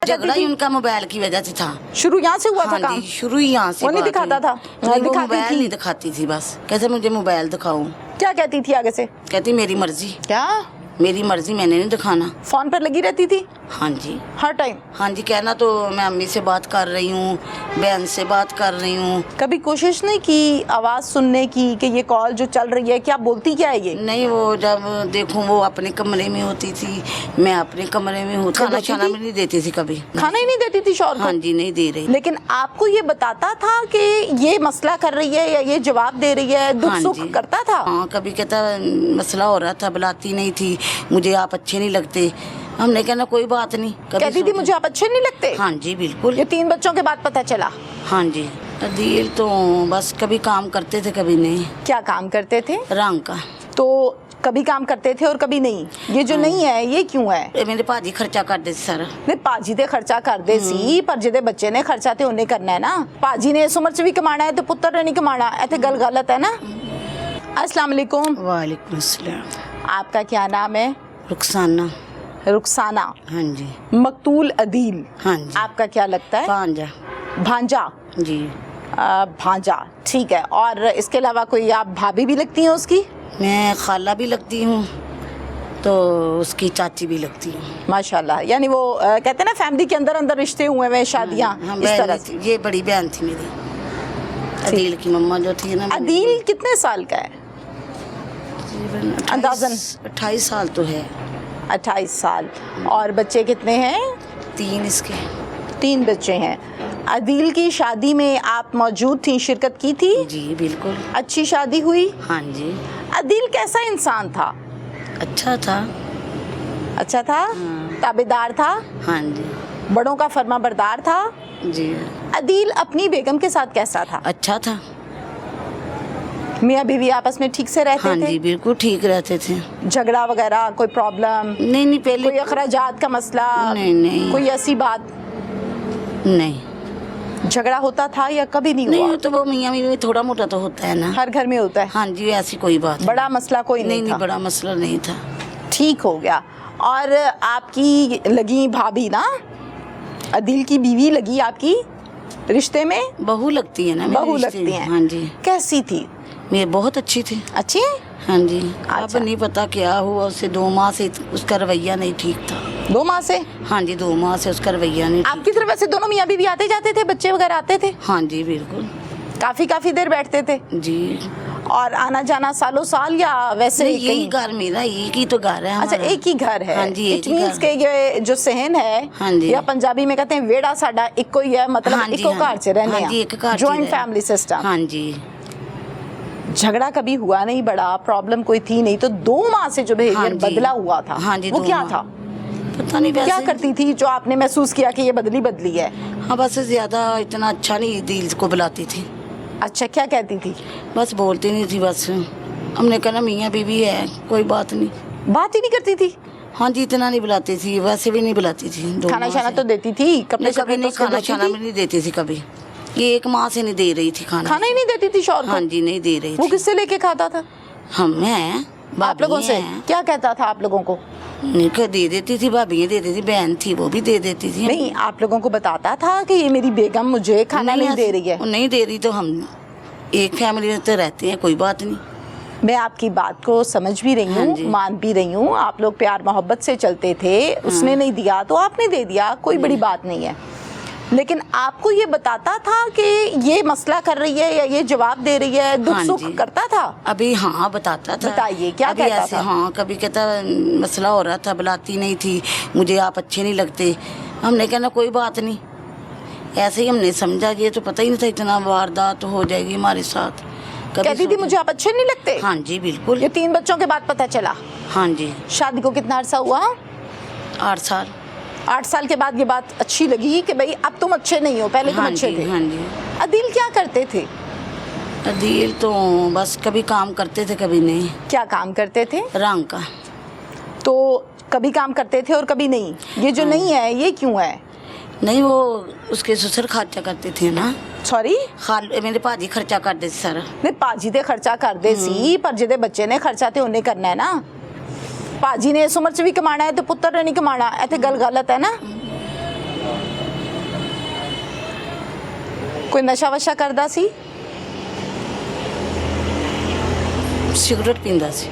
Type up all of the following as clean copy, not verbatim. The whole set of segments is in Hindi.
झगड़ा ही उनका मोबाइल की वजह से था। शुरू यहाँ से हुआ था काम? शुरू ही यहाँ से। वो नहीं दिखाता था? नहीं, वो मोबाइल नहीं दिखाती थी, बस कैसे मुझे मोबाइल दिखाऊं। क्या कहती थी आगे से? कहती मेरी मर्जी। क्या मेरी मर्जी, मैंने नहीं दिखाना। फोन पर लगी रहती थी हाँ जी, हर टाइम? हाँ जी, कहना तो मैं अम्मी से बात कर रही हूँ, बहन से बात कर रही हूँ। कभी कोशिश नहीं की आवाज़ सुनने की कि ये कॉल जो चल रही है क्या बोलती क्या है ये? नहीं, वो जब देखूं वो अपने कमरे में होती थी, मैं अपने कमरे में होती। खाना खाना भी नहीं देती थी कभी। खाना ही नहीं देती थी शौहर को? हाँ जी, नहीं दे रही। लेकिन आपको ये बताता था कि ये मसला कर रही है या ये जवाब दे रही है, दुख सुख करता था? हाँ, कभी कहता मसला हो रहा था, बुलाती नहीं थी, मुझे आप अच्छे नहीं लगते। हमने कहना कोई बात नहीं। कहती थी मुझे आप अच्छे नहीं लगते? हाँ जी, बिल्कुल। ये 3 बच्चों के बाद पता चला? हाँ जी। अदील तो बस कभी काम करते थे कभी नहीं। क्या काम करते थे? रंग का। तो कभी काम करते थे और कभी नहीं? ये जो नहीं है ये क्यों है? मेरे भाजी खर्चा कर दे सारा। नहीं, पाजी दे खर्चा कर दे सी, पर जिदे बच्चे ने खर्चा ते उन्हें करना है ना। पाजी ने इस उम्र च भी कमाना है तो पुत्र ने नहीं कमाना, ऐसे गल गलत है ना। अस्सलाम वालेकुम। वालेकुम अस्सलाम। आपका क्या नाम है? रुखसाना। रुखसाना। हाँ जी। मकतूल अदील। हाँ जी। आपका क्या लगता है? भांजा। भांजा जी। भांजा, ठीक है। और इसके अलावा कोई आप भाभी भी लगती हैं उसकी? मैं खाला भी लगती हूँ तो उसकी चाची भी लगती हूँ। माशाल्लाह, यानी वो कहते हैं ना फैमिली के अंदर अंदर रिश्ते हुए हुए शादियाँ इस तरह से। ये बड़ी बहन थी मेरी, अदील की मम्मा जो थी ना। अदील कितने साल का है अंदाजन? 28 साल तो है। 28 साल। और बच्चे कितने हैं? 3 इसके। 3 बच्चे हैं। अदील की शादी में आप मौजूद थी, शिरकत की थी? जी बिल्कुल। अच्छी शादी हुई? हाँ जी। अदील कैसा इंसान था? अच्छा था। अच्छा था? ताबेदार था? हाँ जी। बड़ों का फर्माबरदार था? जी। अदील अपनी बेगम के साथ कैसा था? अच्छा था। मियाँ बीवी आपस में ठीक से रहते हाँ थे? जी, बिल्कुल ठीक रहते थे। झगड़ा वगैरह कोई प्रॉब्लम? नहीं, पहले कोई अखराजात का मसला? नहीं। कोई ऐसी बात? नहीं। झगड़ा होता था या कभी नहीं हुआ? नहीं, तो वो मियाँ बीवी में थोड़ा मोटा तो होता है ना। हर घर में होता है? हाँ जी, ऐसी कोई बात बड़ा मसला कोई नहीं था? नहीं, बड़ा मसला नहीं था। ठीक हो गया। और आपकी लगी भाभी ना, अदील की बीवी लगी आपकी रिश्ते में? बहू लगती है ना। बहू लगती हैं? हाँ जी। कैसी थी? ये बहुत अच्छी थी। अच्छी है? हाँ जी। अच्छा। अब नहीं पता क्या हुआ उसे, 2 माह से उसका रवैया नहीं ठीक था। 2 माह से? हाँ जी, 2 माह से उसका रवैया नहीं ठीक। आपकी तरफ वैसे दोनों मियाँ बीवी आते जाते थे, बच्चे वगैरह आते थे? हाँ जी, बिल्कुल। काफी देर बैठते थे? जी। और आना जाना सालों साल या वैसे ही? यही घर मेरा, एक ही तो घर है अच्छा, हमारा। एक ही घर है? हाँ जी, एक इट ही मींस घर। के ये जो सहन है, हाँ जी। या पंजाबी में कहते हैं वेड़ा साडा इको ही है, मतलब हाँ जी, इको घर च रहने हाँ जी, एक घर च जॉइंट रहने। Family system. हाँ जी। झगड़ा कभी हुआ नहीं, बड़ा प्रॉब्लम कोई थी नहीं, तो 2 माह से जो हाँ बिहेवियर जी। बदला हुआ था, हाँ जी, वो 2 क्या माह। था? पता नहीं क्या वैसे। करती थी जो आपने महसूस किया कि ये बदली है? हाँ, बस ज्यादा इतना अच्छा नहीं दिल को बुलाती थी। अच्छा, क्या कहती थी? बस बोलती नहीं थी, बस हमने कहना मियाँ बीवी है, कोई बात नहीं। बात ही नहीं करती थी? हाँ जी, इतना नहीं बुलाती थी, वैसे भी नहीं बुलाती थी। 2 खाना माह शाना से। तो देती थी? कपड़े कभी नहीं, खाना शाना भी नहीं देती थी कभी। ये 1 माह से नहीं दे रही थी खाना। खाना ही नहीं देती थी शौहर को? हाँ जी, नहीं दे रही वो थी। किससे लेके खाता था? हम हैं, आप लोगों से? हैं। क्या कहता था आप लोगों को? नहीं, दे देती थी, भाभी दे देती थी, बहन थी वो भी दे देती थी। नहीं, आप लोगों को बताता था कि ये मेरी बेगम मुझे खाना नहीं दे रही है? वो नहीं दे रही तो हम एक फैमिली में तो रहते हैं, कोई बात नहीं। मैं आपकी बात को समझ भी रही हाँ हूँ, जी। मान भी रही हूँ, आप लोग प्यार मोहब्बत से चलते थे, उसने नहीं दिया तो आपने दे दिया, कोई बड़ी बात नहीं है। लेकिन आपको ये बताता था कि ये मसला कर रही है या ये जवाब दे रही है, दुख हाँ सुख जी। करता था? अभी हाँ बताता था। बताइए, क्या अभी कहता ऐसे था? हाँ, कभी कहता मसला हो रहा था, बुलाती नहीं थी, मुझे आप अच्छे नहीं लगते। हमने कहना कोई बात नहीं, ऐसे ही हमने समझा, ये तो पता ही नहीं था इतना वारदात हो जाएगी हमारे साथ। कहती थी मुझे आप अच्छे नहीं लगते? हाँ जी, बिल्कुल। ये 3 बच्चों के बाद पता चला? हाँ जी। शादी को कितना अरसा हुआ? 8 साल। 8 साल के बाद ये बात अच्छी लगी कि भाई अब तुम अच्छे नहीं हो, पहले तुम हाँ अच्छे जी, थे। हाँ जी। अदील क्या करते थे? अदील तो बस कभी काम करते थे, कभी नहीं। क्या काम करते थे? रंग का। तो कभी काम करते थे और कभी नहीं? ये जो नहीं है ये क्यों है? नहीं, वो उसके ससुर खर्चा करते थे ना। सॉरी? मेरे भाजी खर्चा कर देते सारा। नहीं, पाजी दे खर्चा कर दे सी, पर जिदे बच्चे ने खर्चा ते उन्हें करना है ना। पाजी ने इस उम्र च भी कमाना है तो पुत्र ने नहीं कमाना, ऐसे गल गलत है ना। कोई नशा वशा करदा सी? सिगरेट पींदा सी।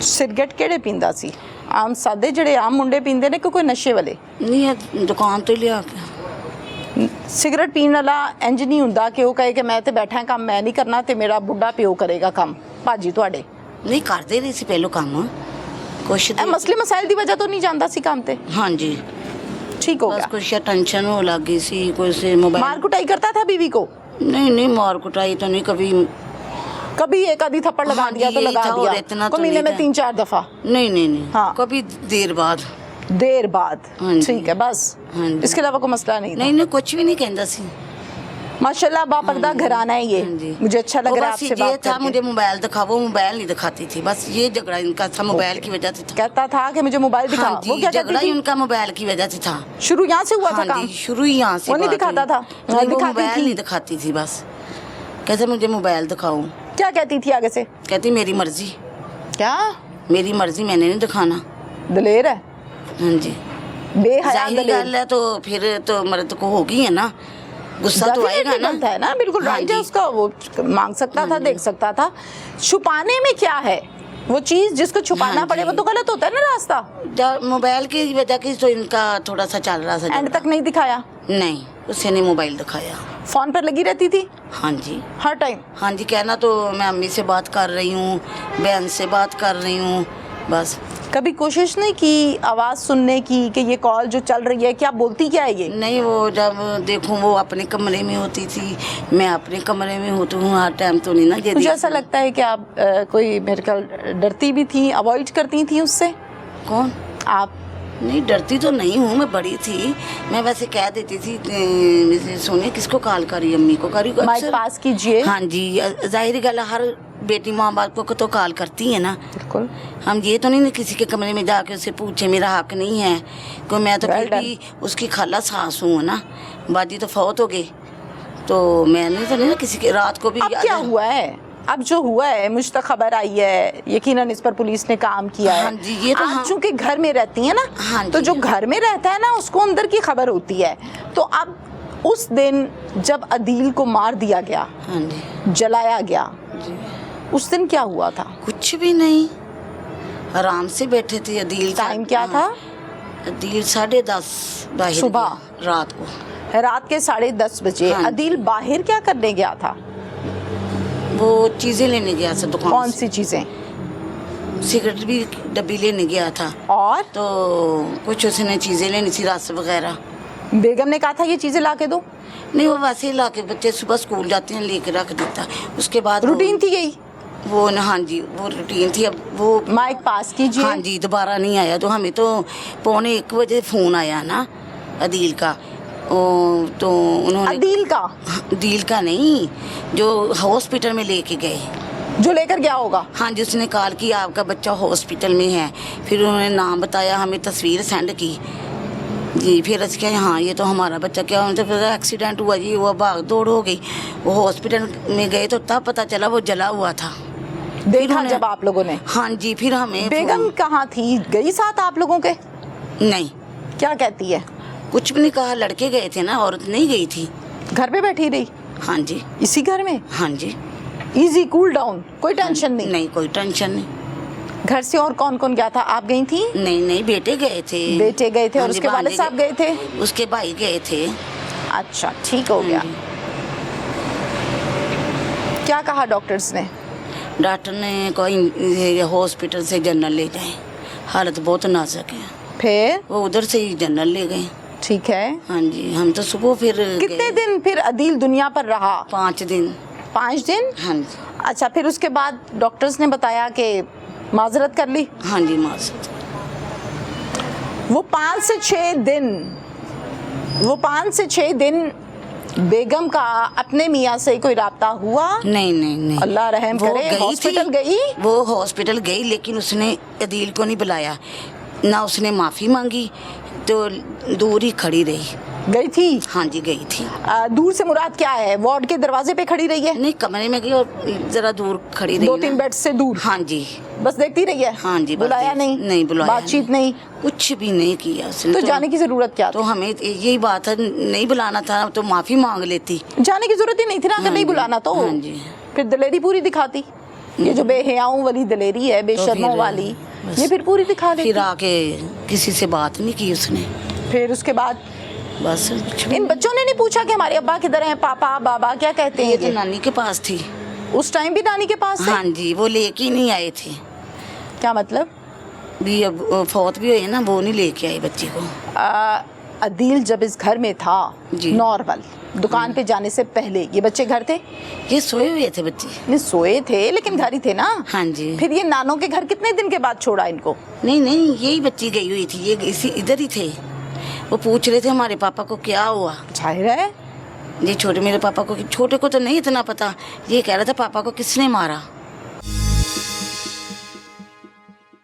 सिगरेट किहड़े पींदा सी? आम सादे ਜਿਹੜੇ ਆਮ ਮੁੰਡੇ ਪੀਂਦੇ ਨੇ ਕਿ ਕੋਈ ਨਸ਼ੇ ਵਾਲੇ? नहीं है दुकान तो ही लिया के। ਸਿਗਰਟ ਪੀਣ ਵਾਲਾ ਇੰਜ ਨਹੀਂ ਹੁੰਦਾ ਕਿ ਉਹ ਕਹੇ ਕਿ ਮੈਂ ਤੇ ਬੈਠਾ ਕੰਮ ਮੈਂ ਨਹੀਂ ਕਰਨਾ ਤੇ ਮੇਰਾ ਬੁੱਢਾ ਪਿਓ ਕਰੇਗਾ ਕੰਮ। ਭਾਜੀ ਤੁਹਾਡੇ नहीं करते नहीं सी पहलो काम कुछ ਇਹ ਮਸਲੇ ਮਸਾਇਲ ਦੀ ਵਜ੍ਹਾ ਤੋਂ ਨਹੀਂ ਜਾਂਦਾ ਸੀ ਕੰਮ ਤੇ? हाँ जी ठीक हो बस गया। कुछ टेंशन हो लग गई सी कोई से मोबाइल। मार कुटाई करता था बीवी को? नहीं नहीं मार कुटाई तो नहीं कभी। कभी एक आधी थप्पड़ लगा हाँ दिया जी, तो यही लगा था, और दिया इतना को तो महीने नहीं में था। 3-4 दफा? नहीं नहीं नहीं हाँ। कभी देर बाद। देर बाद? हाँ जी। ठीक है बस। हाँ जी। इसके अलावा कोई मसला नहीं था? नहीं नहीं कुछ भी नहीं कहता सी। माशाल्लाह बापर्दा घराना है ये। हाँ जी। मुझे अच्छा लग वो रहा है बस आपसे ये बात था करके। मुझे मोबाइल दिखा, वो मोबाइल नहीं दिखाती थी, बस ये झगड़ा इनका था मोबाइल की वजह से था। कहता था कि मुझे मोबाइल दिखा। हाँ वो जी क्या झगड़ा कहती ही थी? उनका मोबाइल की वजह से था। शुरू यहाँ से हुआ था हाँ काम? जी शुरू ही यहाँ से वो नहीं बात दिखाता हुई। था? नहीं, वो दिखाती मोबाइल थी? नहीं दिखाती थी, बस कहते मुझे मोबाइल दिखाओ। क्या कहती थी आगे से? कहती मेरी मर्जी। क्या मेरी मर्जी, मैंने नहीं दिखाना। दलेर है, हाँ जी बेहया जाहिर दलेर। गल है, तो फिर तो मर्द को होगी है ना, गुस्सा तो आएगा Definitely ना। बनता है ना, बिल्कुल हाँ राइट है जी। उसका। वो मांग सकता था, देख सकता था। छुपाने में क्या है? वो चीज जिसको छुपाना हाँ पड़े जी। वो तो गलत होता है ना रास्ता। मोबाइल की वजह की तो इनका थोड़ा सा चल रहा था एंड झगड़ा। तक नहीं दिखाया? नहीं उससे नहीं मोबाइल दिखाया। फोन पर लगी रहती थी हाँ जी हर टाइम? हाँ जी कहना तो मैं अम्मी से बात कर रही हूँ, बहन से बात कर रही हूँ, बस। कभी कोशिश नहीं की आवाज सुनने की कि ये कॉल जो चल रही है क्या बोलती क्या है ये? नहीं वो जब देखूं वो अपने कमरे में होती थी, मैं अपने कमरे में होती हूँ, हर टाइम तो नहीं ना ये मुझे देखती। ऐसा लगता है कि आप कोई मेरे ख्याल डरती भी थी, अवॉइड करती थी उससे? कौन? आप? नहीं डरती तो नहीं हूँ, मैं बड़ी थी, मैं वैसे कह देती थी सोनिया किसको कॉल करी, अम्मी को करी माइक अक्सर। पास कीजिए। हाँ जी जाहिर गल है, हर बेटी माँ बाप को तो कॉल करती है ना। बिल्कुल। हम ये तो नहीं किसी के कमरे में जाके उससे पूछे मेरा हक नहीं है कोई, मैं तो Well फिर भी उसकी खाला सास हूँ ना, बाजी तो फौत हो गई, तो मैंने तो नहीं ना किसी के रात को भी। अब क्या हुआ है? अब जो हुआ है मुझ तक खबर आई है, यकीनन इस पर पुलिस ने काम किया है। हाँ जी, ये तो आप हाँ। चूंकि घर में रहती है ना, हाँ तो जी। जो घर में रहता है ना उसको अंदर की खबर होती है। तो अब उस दिन जब अदील को मार दिया गया, हाँ जी जलाया गया, जी उस दिन क्या हुआ था? कुछ भी नहीं, आराम से बैठे थे। अदील टाइम क्या था? अदील 10:30 बाहर सुबह? गया, रात को। रात के 10:30 बजे हाँ जी। अदील बाहर क्या करने गया था? वो चीजें लेने गया था दुकान कौन से। सी चीजें? सिगरेट भी डब्बी लेने गया था, और तो कुछ उसने चीजें लेनी थी, रस वगैरह। बेगम ने कहा था ये चीजें ला के दो? नहीं वो वैसे ही ला के, बच्चे सुबह स्कूल जाते हैं लेके रख देता। उसके बाद रूटीन थी यही? वो न हाँ जी वो रूटीन थी। अब वो माइक पास कीजिए। हाँ जी दोबारा नहीं आया, तो हमें तो 1:45 फ़ोन आया ना अदील का। तो उन्होंने अदील का? अदील का नहीं, जो हॉस्पिटल में लेके गए। जो लेकर गया होगा? हाँ जी उसने कॉल की आपका बच्चा हॉस्पिटल में है, फिर उन्होंने नाम बताया, हमें तस्वीर सेंड की जी, फिर असं क्या हाँ ये तो हमारा बच्चा, क्या उनसे फिर एक्सीडेंट हुआ जी, वो भाग दौड़ हो गई। वो हॉस्पिटल में गए तो तब पता चला वो जला हुआ था। देखा उन्होंने- जब आप लोगों ने? हाँ जी फिर हमें बेगम कहाँ थी? गई साथ आप लोगों के? नहीं क्या कहती है? कुछ भी नहीं कहा, लड़के गए थे ना, औरत नहीं गई थी। घर पे बैठी रही? हाँ जी इसी घर में? हाँ जी इजी कूल डाउन, कोई टेंशन नहीं? नहीं कोई टेंशन नहीं। घर से और कौन कौन गया था? आप गई थी? नहीं नहीं बेटे गए थे। बेटे गए थे और हाँ जी, उसके वालिद भांजे साहब गए थे? उसके भाई गए थे। अच्छा ठीक हो गया। हाँ जी। क्या कहा डॉक्टर्स ने? डॉक्टर ने कोई हॉस्पिटल से जनरल ले जाए, हालत बहुत नाजुक है। फिर? वो उधर से ही जनरल ले गए। ठीक है। हाँ जी हम तो सुबह फिर कितने गए। दिन फिर अदील दुनिया पर रहा? 5 दिन। 5 दिन? हाँ जी अच्छा फिर उसके बाद डॉक्टर्स ने बताया कि माजरत कर ली? हाँ जी माजरत। वो 5 से 6 दिन बेगम का अपने मियाँ से कोई राब्ता हुआ? नहीं नहीं नहीं अल्लाह रहम वो करे। गई हॉस्पिटल थी, गई? वो हॉस्पिटल गई लेकिन उसने अदील को नहीं बुलाया। ना उसने माफ़ी मांगी, तो दूर ही खड़ी रही। गई थी? हाँ जी गई थी। दूर से मुराद क्या है? वार्ड के दरवाजे पे खड़ी रही है? नहीं, कमरे में गई और ज़रा दूर खड़ी रही। 2-3 बेड से दूर? हाँ जी। बस देखती रही है? हाँ जी। बुलाया नहीं? नहीं बुलाया। बातचीत नहीं? कुछ भी नहीं किया उसने। तो जाने की जरूरत क्या तो थी? हमें यही बात है, नहीं बुलाना था तो माफ़ी मांग लेती। जाने की जरूरत ही नहीं थी ना, अगर नहीं बुलाना तो। हाँ जी। फिर दलेरी पूरी दिखाती। ये जो बेहयाओं वाली दलेरी है, बेशर्मों फिर वाली, बस। ये फिर पूरी दिखा देती। फिर आके किसी से बात नहीं की उसने। फिर उसके बाद बस कुछ भी इन बच्चों ने नहीं पूछा कि हमारे अब्बा किधर हैं, पापा बाबा क्या कहते नहीं। हैं? ये तो नानी के पास थी। उस टाइम भी नानी के पास थे? हाँ जी, वो लेके ही नहीं आए थे। क्या मतलब? भी अब फौत भी हुई ना, वो नहीं लेके आए बच्चे को। अदील जब इस घर में था जी। नॉर्मल, दुकान पे जाने से पहले ये बच्चे घर थे? ये सोए हुए थे बच्चे। नहीं सोए थे, लेकिन घर ही थे ना। हाँ जी। फिर ये नानों के घर कितने दिन के बाद छोड़ा इनको? नहीं नहीं, यही बच्ची गई हुई थी, ये इसी इधर ही थे। वो पूछ रहे थे हमारे पापा को क्या हुआ। जाहिर है। ये छोटे मेरे पापा को, छोटे को तो नहीं इतना पता, ये कह रहा था पापा को किसने मारा।